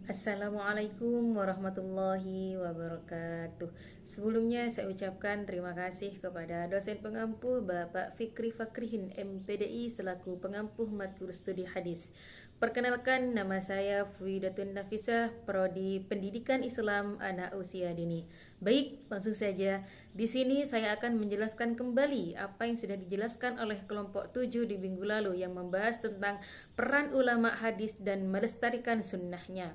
Assalamualaikum warahmatullahi wabarakatuh. Sebelumnya saya ucapkan terima kasih kepada dosen pengampuh Bapak Fikri Fakrihin MPDI selaku pengampuh matkul studi hadis. Perkenalkan, nama saya Fuidatun Nafisah, Prodi Pendidikan Islam Anak Usia Dini. Baik, langsung saja. Di sini saya akan menjelaskan kembali apa yang sudah dijelaskan oleh kelompok 7 di minggu lalu yang membahas tentang peran ulama hadis dan melestarikan sunnahnya.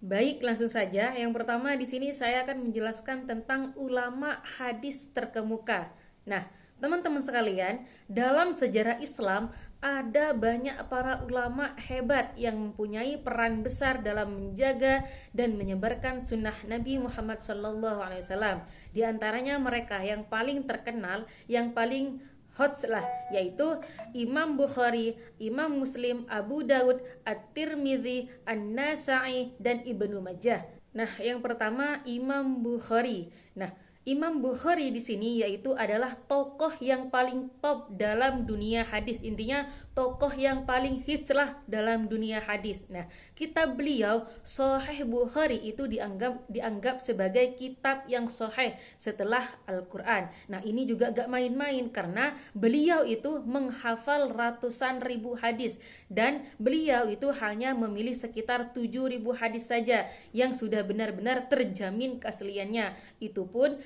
Baik, langsung saja. Yang pertama di sini saya akan menjelaskan tentang ulama hadis terkemuka. Nah, teman-teman sekalian, dalam sejarah Islam ada banyak para ulama hebat yang mempunyai peran besar dalam menjaga dan menyebarkan sunnah Nabi Muhammad SAW. Di antaranya mereka yang paling terkenal, yang paling hot lah, yaitu Imam Bukhari, Imam Muslim, Abu Daud, At-Tirmidzi, An-Nasa'i, dan Ibnu Majah. Nah, yang pertama Imam Bukhari. Nah, Imam Bukhari di sini yaitu adalah tokoh yang paling top dalam dunia hadis. Intinya tokoh yang paling hits lah dalam dunia hadis. Nah, kitab beliau Sahih Bukhari itu dianggap sebagai kitab yang sahih setelah Al-Quran. Nah, ini juga gak main-main karena beliau itu menghafal ratusan ribu hadis dan beliau itu hanya memilih sekitar 7.000 hadis saja yang sudah benar-benar terjamin keasliannya. Itu pun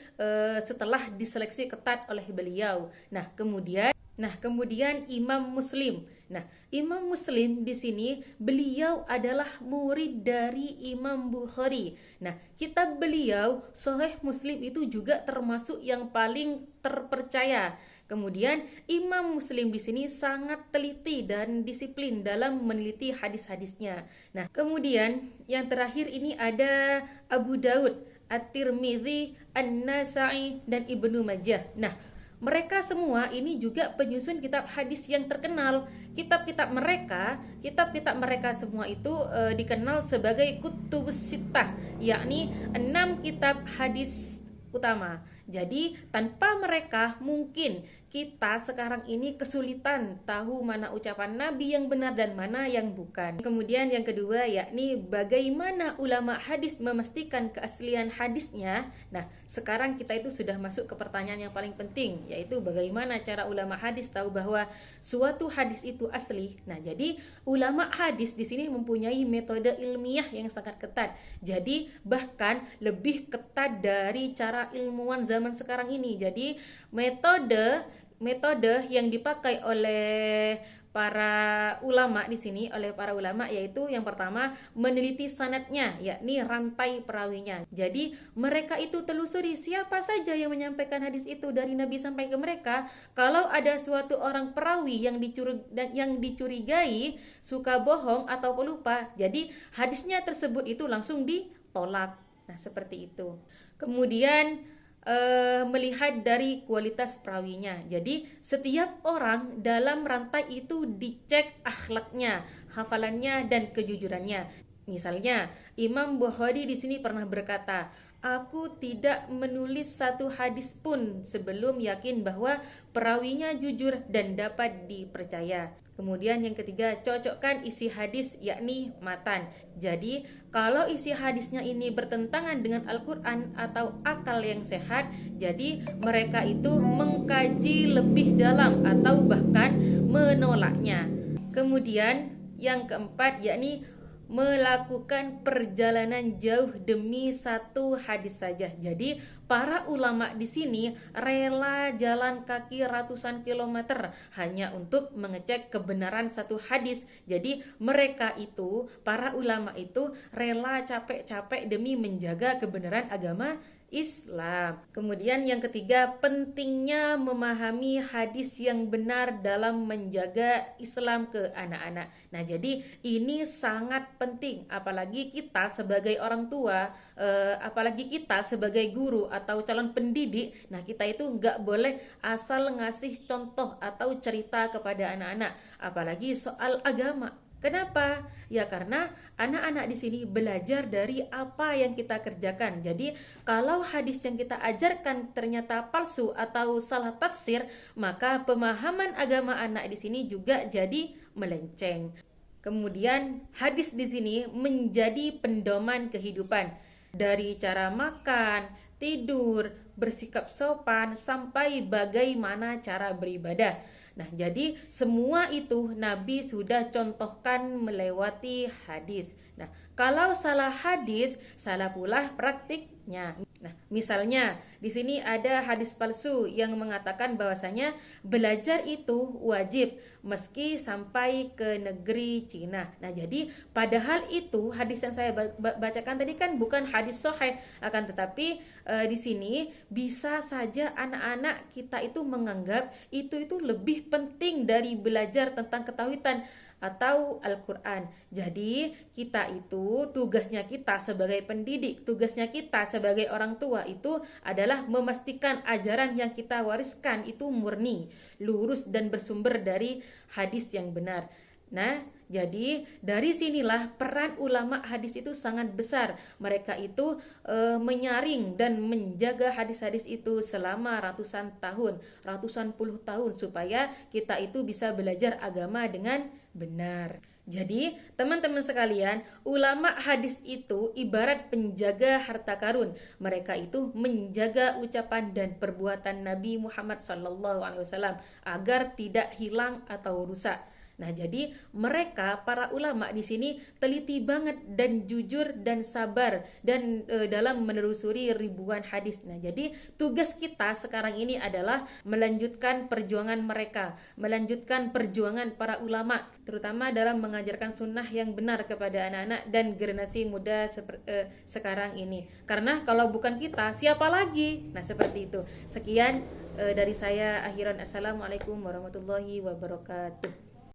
setelah diseleksi ketat oleh beliau. Kemudian Imam Muslim. Nah, Imam Muslim di sini beliau adalah murid dari Imam Bukhari. Nah, kitab beliau Sahih Muslim itu juga termasuk yang paling terpercaya. Kemudian Imam Muslim di sini sangat teliti dan disiplin dalam meneliti hadis-hadisnya. Nah, kemudian yang terakhir ini ada Abu Daud, At-Tirmidzi, An-Nasa'i, dan Ibnu Majah. Nah, mereka semua ini juga penyusun kitab hadis yang terkenal. Kitab-kitab mereka semua itu dikenal sebagai Kutubus Sittah, yakni 6 kitab hadis utama. Jadi tanpa mereka mungkin kita sekarang ini kesulitan tahu mana ucapan Nabi yang benar dan mana yang bukan. Kemudian yang kedua yakni bagaimana ulama hadis memastikan keaslian hadisnya. Nah, sekarang kita itu sudah masuk ke pertanyaan yang paling penting, yaitu bagaimana cara ulama hadis tahu bahwa suatu hadis itu asli. Nah, jadi ulama hadis di sini mempunyai metode ilmiah yang sangat ketat. Jadi bahkan lebih ketat dari cara ilmuwan zaman sekarang ini. Jadi metode yang dipakai oleh para ulama di sini, yaitu yang pertama meneliti sanadnya, yakni rantai perawinya. Jadi mereka itu telusuri siapa saja yang menyampaikan hadis itu dari Nabi sampai ke mereka. Kalau ada suatu orang perawi yang dicurigai suka bohong atau pelupa, jadi hadisnya tersebut itu langsung ditolak. Nah, seperti itu. Kemudian melihat dari kualitas perawinya. Jadi setiap orang dalam rantai itu dicek akhlaknya, hafalannya, dan kejujurannya. Misalnya Imam Bukhari di sini pernah berkata, aku tidak menulis satu hadis pun sebelum yakin bahwa perawinya jujur dan dapat dipercaya. Kemudian yang ketiga, cocokkan isi hadis yakni matan. Jadi kalau isi hadisnya ini bertentangan dengan Al-Quran atau akal yang sehat, jadi mereka itu mengkaji lebih dalam atau bahkan menolaknya. Kemudian yang keempat yakni melakukan perjalanan jauh demi satu hadis saja. Jadi para ulama di sini rela jalan kaki ratusan kilometer hanya untuk mengecek kebenaran satu hadis. Jadi mereka itu, para ulama itu rela capek-capek demi menjaga kebenaran agama Islam. Kemudian yang ketiga, pentingnya memahami hadis yang benar dalam menjaga Islam ke anak-anak. Nah, jadi ini sangat penting, apalagi kita sebagai orang tua, apalagi kita sebagai guru atau calon pendidik. Nah, kita itu nggak boleh asal ngasih contoh atau cerita kepada anak-anak, apalagi soal agama. Kenapa? Ya karena anak-anak di sini belajar dari apa yang kita kerjakan. Jadi kalau hadis yang kita ajarkan ternyata palsu atau salah tafsir, maka pemahaman agama anak di sini juga jadi melenceng. Kemudian hadis di sini menjadi pedoman kehidupan dari cara makan, tidur, bersikap sopan sampai bagaimana cara beribadah. Nah, jadi semua itu Nabi sudah contohkan melewati hadis. Nah, kalau salah hadis, salah pula praktiknya. Nah, misalnya di sini ada hadis palsu yang mengatakan bahwasanya belajar itu wajib meski sampai ke negeri Cina. Nah, jadi padahal itu hadis yang saya bacakan tadi kan bukan hadis sahih, akan tetapi di sini bisa saja anak-anak kita itu menganggap itu lebih penting dari belajar tentang ketauhidan atau Al-Quran. Jadi kita itu tugasnya kita sebagai pendidik, tugasnya kita sebagai orang tua itu adalah memastikan ajaran yang kita wariskan itu murni, lurus dan bersumber dari hadis yang benar. Nah, jadi dari sinilah peran ulama hadis itu sangat besar. Mereka itu menyaring dan menjaga hadis-hadis itu selama ratusan tahun, ratusan puluh tahun supaya kita itu bisa belajar agama dengan benar. Jadi, teman-teman sekalian, ulama hadis itu ibarat penjaga harta karun. Mereka itu menjaga ucapan dan perbuatan Nabi Muhammad SAW agar tidak hilang atau rusak. Nah, jadi mereka para ulama di sini teliti banget dan jujur dan sabar dan dalam menelusuri ribuan hadis. Nah, jadi tugas kita sekarang ini adalah melanjutkan perjuangan mereka, melanjutkan perjuangan para ulama, terutama dalam mengajarkan sunnah yang benar kepada anak-anak dan generasi muda sekarang ini. Karena kalau bukan kita, siapa lagi? Nah, seperti itu. Sekian dari saya, akhiran. Assalamualaikum warahmatullahi wabarakatuh.